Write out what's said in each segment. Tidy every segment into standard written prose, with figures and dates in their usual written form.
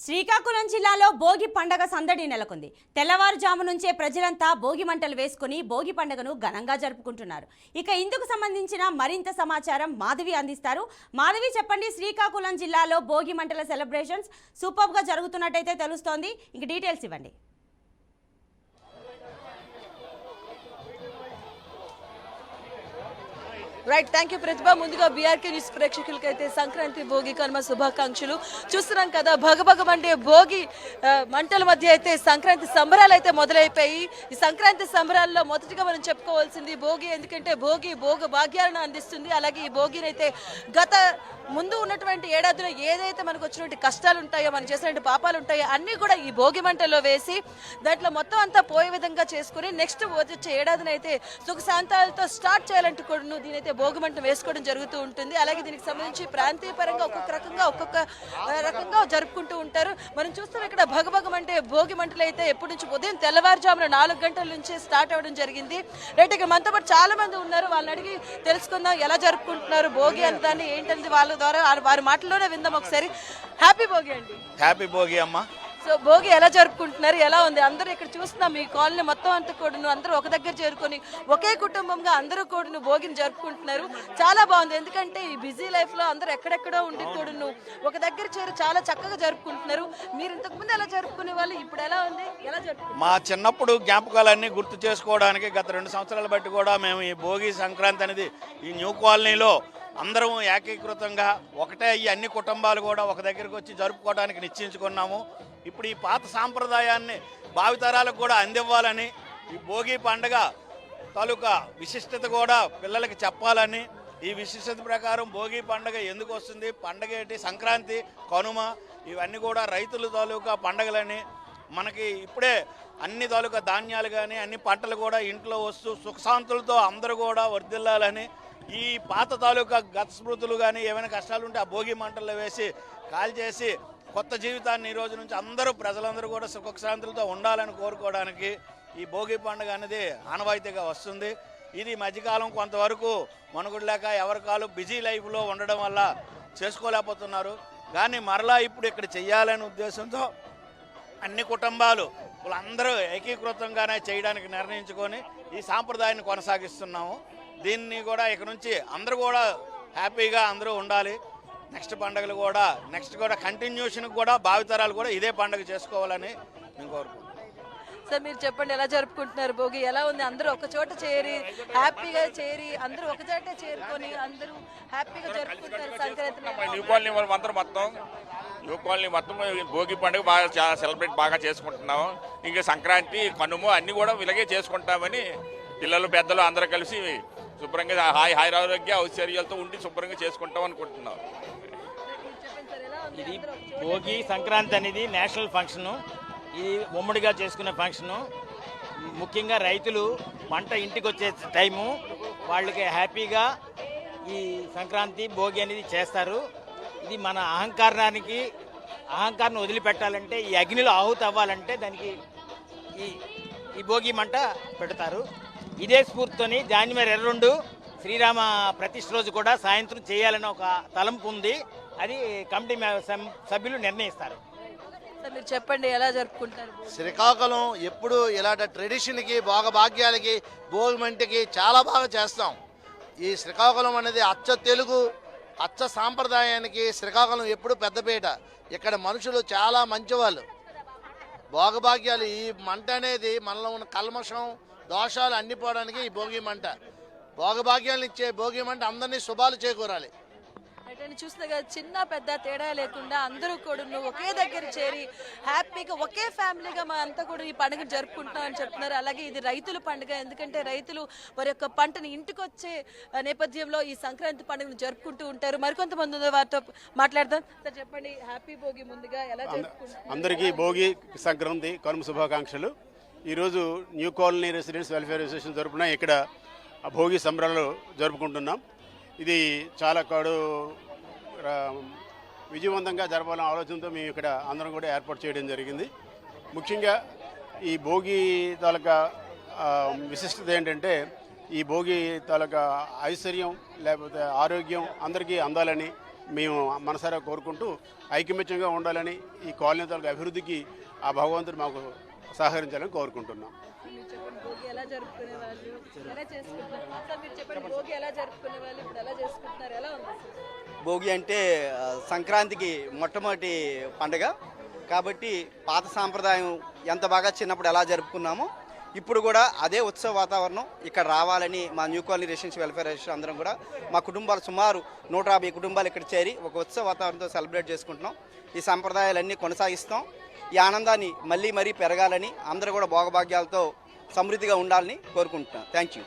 శ్రీకాకుళం జిల్లాలో భోగి పండగ సందడి నెలకొంది. తెల్లవారుజాము నుంచే ప్రజలంతా భోగి మంటలు వేసుకుని భోగి పండుగను ఘనంగా జరుపుకుంటున్నారు. ఇక ఇందుకు సంబంధించిన మరింత సమాచారం మాధవి అందిస్తారు. మాధవి, చెప్పండి, శ్రీకాకుళం జిల్లాలో భోగి మంటల సెలబ్రేషన్స్ సూపర్ గా జరుగుతున్నట్టయితే తెలుస్తోంది. ఇంక డీటెయిల్స్ ఇవ్వండి. రైట్, థ్యాంక్ యూ ప్రతిభ. ముందుగా బీఆర్కే న్యూస్ ప్రేక్షకులకైతే సంక్రాంతి భోగి కనుమ శుభాకాంక్షలు. చూస్తున్నాం కదా, భగభగమంటే భోగి మంటల మధ్య అయితే సంక్రాంతి సంబరాలు అయితే మొదలైపోయి. ఈ సంక్రాంతి సంబరాల్లో మొదటిగా మనం చెప్పుకోవాల్సింది భోగి. ఎందుకంటే భోగి భోగ భాగ్యాలను అందిస్తుంది. అలాగే ఈ భోగిని అయితే గత ముందు ఉన్నటువంటి ఏడాదిలో ఏదైతే మనకు వచ్చినటువంటి కష్టాలు ఉంటాయో, మనం చేసినటువంటి పాపాలు ఉంటాయో అన్నీ కూడా ఈ భోగి మంటల్లో వేసి దాంట్లో మొత్తం అంతా పోయే విధంగా చేసుకుని నెక్స్ట్ వచ్చే ఏడాదినైతే సుఖశాంతాలతో స్టార్ట్ చేయాలంటూ కూడా దీనైతే భోగి మంట వేసుకోవడం జరుగుతూ ఉంటుంది. అలాగే దీనికి సంబంధించి ప్రాంతీయ పరంగా ఒక్కొక్క రకంగా జరుపుకుంటూ ఉంటారు. మనం చూస్తాం ఇక్కడ భగభగం అంటే భోగి మంటలు అయితే ఎప్పటి నుంచి ఉదయం తెల్లవారుజామున 4 గంటల నుంచి స్టార్ట్ అవ్వడం జరిగింది. రైట్, ఇక్కడ మనతో పాటు చాలా మంది ఉన్నారు. వాళ్ళని అడిగి తెలుసుకుందాం ఎలా జరుపుకుంటున్నారు భోగి అంతాన్ని ఏంటనేది వాళ్ళ ద్వారా వారి మాటల్లోనే విందాం ఒకసారి. హ్యాపీ భోగి అండి. హ్యాపీ భోగి అమ్మ. సో భోగి ఎలా జరుపుకుంటున్నారు, ఎలా ఉంది? అందరూ ఇక్కడ చూస్తున్నాం ఈ కాలనీ మొత్తం అంతా కూడా అందరూ ఒక దగ్గర చేరుకొని ఒకే కుటుంబంగా అందరూ కూడా భోగిని జరుపుకుంటున్నారు. చాలా బాగుంది. ఎందుకంటే ఈ బిజీ లైఫ్ లో అందరూ ఎక్కడెక్కడో ఉండి కూడా ఒక దగ్గర చేరి చాలా చక్కగా జరుపుకుంటున్నారు. మీరు ఇంతకుముందు ఎలా జరుపుకునే వాళ్ళు, ఇప్పుడు ఎలా ఉంది, ఎలా జరుపుకుంటారు? మా చిన్నప్పుడు జ్ఞాపకాలన్నీ గుర్తు చేసుకోవడానికి గత 2 సంవత్సరాల బట్టి కూడా మేము ఈ భోగి సంక్రాంతి అనేది ఈ న్యూ కాలనీలో అందరం ఏకీకృతంగా ఒకటే అయ్యి అన్ని కుటుంబాలు కూడా ఒక దగ్గరికి వచ్చి జరుపుకోవడానికి నిశ్చయించుకున్నాము. ఇప్పుడు ఈ పాత సాంప్రదాయాన్ని భావితరాలకు కూడా అందివ్వాలని, ఈ భోగి పండుగ తాలూకా విశిష్టత కూడా పిల్లలకి చెప్పాలని, ఈ విశిష్టత ప్రకారం భోగి పండుగ ఎందుకు వస్తుంది, పండుగ ఏంటి, సంక్రాంతి, కనుమ ఇవన్నీ కూడా రైతుల తాలూకా పండుగలని, మనకి ఇప్పుడే అన్ని తాలూకా ధాన్యాలు కానీ అన్ని పంటలు కూడా ఇంట్లో వస్తూ సుఖశాంతులతో అందరూ కూడా వర్ధిల్లాలని, ఈ పాత తాలూకా గత స్మృతులు కానీ ఏమైనా కష్టాలు ఉంటే ఆ భోగి మంటల్లో వేసి కాల్చేసి కొత్త జీవితాన్ని ఈ రోజు నుంచి ప్రజలందరూ కూడా సుఖశాంతులతో ఉండాలని కోరుకోవడానికి ఈ భోగి పండుగ అనేది ఆనవాయితీగా వస్తుంది. ఇది మధ్యకాలం కొంతవరకు మనుగడ లేక ఎవరికాలు బిజీ లైఫ్లో ఉండడం వల్ల చేసుకోలేకపోతున్నారు. కానీ మరలా ఇప్పుడు ఇక్కడ చెయ్యాలనే ఉద్దేశంతో అన్ని కుటుంబాలు వాళ్ళందరూ ఏకీకృతంగానే చేయడానికి నిర్ణయించుకొని ఈ సాంప్రదాయాన్ని కొనసాగిస్తున్నాము. దీన్ని కూడా ఇక నుంచి అందరూ కూడా హ్యాపీగా అందరూ ఉండాలి. నెక్స్ట్ పండుగలు కూడా కంటిన్యూషన్ కూడా భావితరాలు కూడా ఇదే పండుగ చేసుకోవాలని నేను కోరుకుంటున్నాను. సార్ మీరు చెప్పండి, ఎలా జరుపుకుంటున్నారు భోగి, ఎలా ఉంది? అందరూ ఒక చోట చేరి హ్యాపీగా అందరూ ఒక చోట చేరుకొని అందరూ హ్యాపీగా జరుపుకుంటారు సంక్రాంతి. న్యూ కాలనీ మొత్తం భోగి పండుగ బాగా సెలబ్రేట్ బాగా చేసుకుంటున్నాము. ఇంకా సంక్రాంతి, కనుమ అన్నీ కూడా ఇలాగే చేసుకుంటామని పిల్లలు పెద్దలు అందరూ కలిసి శుభ్రంగా హాయి ఆరోగ్య ఔశ్వర్యాలతో ఉండి శుభ్రంగా చేసుకుంటాం అనుకుంటున్నాం. ఇది భోగి సంక్రాంతి అనేది నేషనల్ ఫంక్షను. ఇది ఉమ్మడిగా చేసుకునే ఫంక్షను. ముఖ్యంగా రైతులు పంట ఇంటికి వచ్చే టైము వాళ్ళకి హ్యాపీగా ఈ సంక్రాంతి భోగి అనేది చేస్తారు. ఇది మన అహంకారాన్ని వదిలిపెట్టాలంటే, ఈ అగ్నిలో ఆహుతి అవ్వాలంటే దానికి ఈ భోగి మంట పెడతారు. ఇదే స్ఫూర్తితోని జాన్వరి 22 శ్రీరామ ప్రతిష్ఠ రోజు కూడా సాయంత్రం చేయాలని ఒక తలంపు ఉంది. అది కమిటీ సభ్యులు నిర్ణయిస్తారు. మీరు చెప్పండి, ఎలా జరుపుకుంటారు? శ్రీకాకుళం ఎప్పుడు ఇలాంటి ట్రెడిషన్కి భోగభాగ్యాలకి భోగి మంటకి చాలా బాగా చేస్తాం. ఈ శ్రీకాకుళం అనేది అచ్చ తెలుగు అచ్చ సాంప్రదాయానికి శ్రీకాకుళం ఎప్పుడు పెద్దపీట. ఇక్కడ మనుషులు చాలా మంచివాళ్ళు. భోగభాగ్యాలు ఈ మంట అనేది మనలో ఉన్న కల్మషం దోషాలు అన్ని పోవడానికి ఈ భోగి మంట, భోగభాగ్యాలను ఇచ్చే భోగి మంట అందరినీ శుభాలు చేకూరాలి. చూస్తే కదా, చిన్న పెద్ద తేడా లేకుండా అందరూ కూడా ఒకే దగ్గర చేరి హ్యాపీగా ఒకే ఫ్యామిలీగా మా అంతా కూడా ఈ పండుగ జరుపుకుంటున్నాం అని చెప్తున్నారు. అలాగే ఇది రైతుల పండుగ. ఎందుకంటే రైతులు వారి యొక్క పంటని ఇంటికి వచ్చే నేపథ్యంలో ఈ సంక్రాంతి పండుగను జరుపుకుంటూ ఉంటారు. మరికొంతమంది ఉన్న వారితో మాట్లాడదాం. సార్ చెప్పండి, హ్యాపీ భోగి ముందుగా ఎలా జరుపుకుంటారు? అందరికీ భోగి సంక్రాంతి కనుమ శుభాకాంక్షలు. ఈరోజు new colony residents welfare association తరఫున ఇక్కడ భోగి సంబరాలు జరుపుకుంటున్నాం. ఇది చాలా విజయవంతంగా జరపాలనే ఆలోచనతో మేము ఇక్కడ అందరం కూడా ఏర్పాటు చేయడం జరిగింది. ముఖ్యంగా ఈ భోగి తాలూకా విశిష్టత ఏంటంటే, ఈ భోగి తాలూకా ఐశ్వర్యం లేకపోతే ఆరోగ్యం అందరికీ అందాలని, మేము మనసారా కోరుకుంటూ ఐకమత్యంగా ఉండాలని ఈ కాలనీ తాలూకు అభివృద్ధికి ఆ భగవంతుడు మాకు సహకరించాలని కోరుకుంటున్నాం. మీరు చెప్పండి, భోగి ఎలా జరుపుకునే వాళ్ళు ఎలా చేసుకుంటున్నారు? సార్ మీరు చెప్పండి, భోగి ఎలా జరుపుకునే వాళ్ళు ఇప్పుడు ఎలా చేసుకుంటున్నారు, ఎలా ఉంది అసలు? భోగి అంటే సంక్రాంతికి మొట్టమొదటి పండుగ కాబట్టి పాత సాంప్రదాయం ఎంత బాగా చిన్నప్పుడు ఎలా జరుపుకున్నామో ఇప్పుడు కూడా అదే ఉత్సవ వాతావరణం ఇక్కడ రావాలని మా new colony residential welfare association అందరం కూడా మా కుటుంబాలు సుమారు 150 కుటుంబాలు ఇక్కడ చేరి ఒక ఉత్సవ వాతావరణంతో సెలబ్రేట్ చేసుకుంటున్నాం. ఈ సంప్రదాయాలన్నీ కొనసాగిస్తాం. ఈ ఆనందాన్ని మళ్ళీ మరీ పెరగాలని అందరూ కూడా భోగభాగ్యాలతో సమృద్ధిగా ఉండాలని కోరుకుంటున్నాం. Thank you.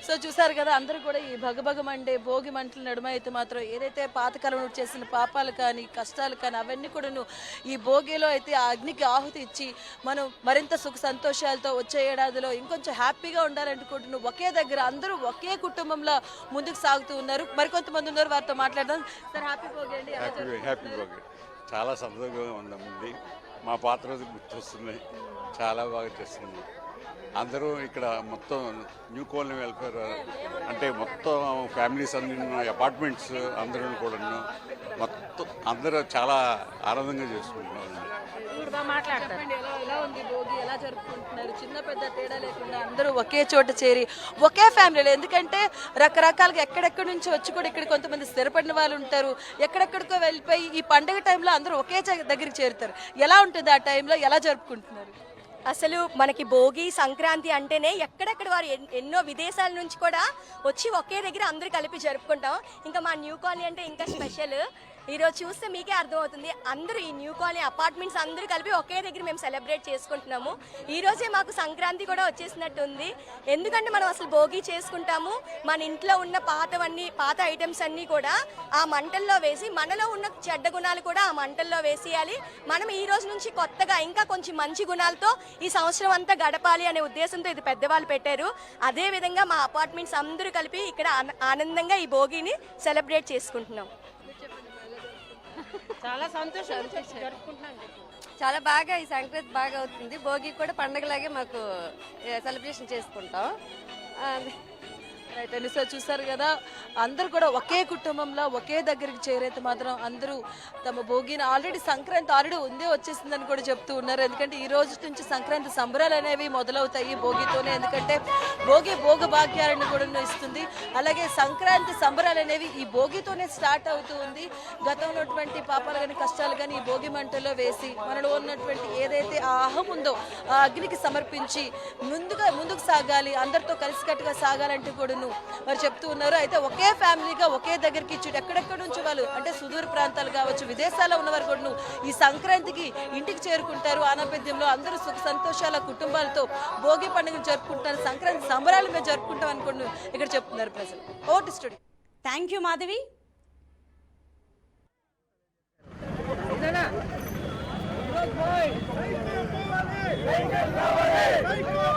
సో చూసారు కదా, అందరూ కూడా ఈ భగభగమండే భోగి మంటల నడుమ అయితే మాత్రం ఏదైతే పాతకాలంలో చేసిన పాపాలు కానీ కష్టాలు కానీ అవన్నీ కూడాను ఈ భోగిలో అయితే ఆ అగ్నికి ఆహుతి ఇచ్చి మనం మరింత సుఖ సంతోషాలతో వచ్చే ఏడాదిలో ఇంకొంచెం హ్యాపీగా ఉండాలనుకుంటున్నాను. ఒకే దగ్గర అందరూ ఒకే కుటుంబంలో ముందుకు సాగుతూ ఉన్నారు. మరికొంతమంది ఉన్నారు, వారితో మాట్లాడదాం. సార్ హ్యాపీ భోగి అండి. హ్యాపీ భోగి. చాలా సంతోషంగా ఉందండి. మా పాత రోజు గుర్తొస్తున్నాయి. చాలా బాగా చేస్తున్నాం. అందరూ ఇక్కడ మొత్తం న్యూ కాలనీ వెల్ఫేర్ అంటే మొత్తం ఫ్యామిలీస్ అన్ని అపార్ట్మెంట్స్ అందరూ కూడా మొత్తం అందరూ చాలా ఆనందంగా చేసుకుంటున్నారు. చెప్పండి, ఎలా ఉంది భోగి, ఎలా జరుపుకుంటున్నారు? చిన్న పెద్ద తేడా లేకుండా అందరూ ఒకే చోట చేరి ఒకే ఫ్యామిలీలో, ఎందుకంటే రకరకాలుగా ఎక్కడెక్కడి నుంచి వచ్చి కూడా ఇక్కడ కొంతమంది స్థిరపడిన వాళ్ళు ఉంటారు, ఎక్కడెక్కడికో వెళ్ళిపోయి ఈ పండుగ టైంలో అందరూ ఒకే దగ్గరికి చేరుతారు. ఎలా ఉంటుంది ఆ టైంలో, ఎలా జరుపుకుంటున్నారు? అసలు మనకి భోగి సంక్రాంతి అంటేనే ఎక్కడెక్కడ వారు ఎన్నో విదేశాల నుంచి కూడా వచ్చి ఒకే దగ్గర అందరూ కలిపి జరుపుకుంటాం. ఇంకా మా న్యూ కాలనీ అంటే ఇంకా స్పెషల్. ఈరోజు చూస్తే మీకే అర్థమవుతుంది, అందరూ ఈ న్యూ కాలనీ అపార్ట్మెంట్స్ అందరూ కలిపి ఒకే దగ్గర మేము సెలబ్రేట్ చేసుకుంటున్నాము. ఈ రోజే మాకు సంక్రాంతి కూడా వచ్చేసినట్టు ఉంది. ఎందుకంటే మనం అసలు భోగి చేసుకుంటాము, మన ఇంట్లో ఉన్న పాత ఐటమ్స్ అన్నీ కూడా ఆ మంటల్లో వేసి మనలో ఉన్న చెడ్డ గుణాలు కూడా ఆ మంటల్లో వేసేయాలి. మనం ఈ రోజు నుంచి కొత్తగా ఇంకా కొంచెం మంచి గుణాలతో ఈ సంవత్సరం అంతా గడపాలి అనే ఉద్దేశంతో ఇది పెద్దవాళ్ళు పెట్టారు. అదే విధంగా మా అపార్ట్మెంట్స్ అందరూ కలిపి ఇక్కడ ఆనందంగా ఈ భోగిని సెలబ్రేట్ చేసుకుంటున్నాం. చాలా సంతోషం జరుపుకుంటున్నాం. చాలా బాగా ఈ సంక్రాంతి బాగా అవుతుంది. భోగి కూడా పండగలాగే మాకు సెలబ్రేషన్ చేసుకుంటాం. రైట్ అండి. సో చూసారు కదా, అందరూ కూడా ఒకే కుటుంబంలో ఒకే దగ్గరికి చేరైతే మాత్రం అందరూ తమ భోగిని ఆల్రెడీ సంక్రాంతి ఉందే వచ్చేసిందని కూడా చెప్తూ ఉన్నారు. ఎందుకంటే ఈ రోజు నుంచి సంక్రాంతి సంబరాలు అనేవి మొదలవుతాయి భోగితోనే. ఎందుకంటే భోగి భోగ భాగ్యాలను కూడా ఇస్తుంది. అలాగే సంక్రాంతి సంబరాలు అనేవి ఈ భోగితోనే స్టార్ట్ అవుతూ ఉంది. గతంలో ఉన్నటువంటి పాపాలు కానీ కష్టాలు కానీ ఈ భోగి మంటల్లో వేసి మనలో ఉన్నటువంటి ఏదైతే ఆ అహం ఉందో ఆ అగ్నికి సమర్పించి ముందుకు సాగాలి, అందరితో కలిసికట్టుగా సాగాలంటే కూడా వారు చెప్తూ ఉన్నారు. అయితే ఒకే ఫ్యామిలీగా ఒకే దగ్గరికి ఎక్కడెక్కడి నుంచి వాళ్ళు అంటే సుదూర ప్రాంతాలు కావచ్చు, విదేశాల్లో ఉన్నవారు కూడా ఈ సంక్రాంతికి ఇంటికి చేరుకుంటారు. ఆనపద్యంలో అందరూ సుఖ సంతోషాల కుటుంబాలతో భోగి పండుగను జరుపుకుంటారు. సంక్రాంతి సంబరాలు మేము జరుపుకుంటాం అనుకోండి ఇక్కడ చెప్తున్నారు ప్రజలు. Vote studio. Thank you Madhavi. Hey,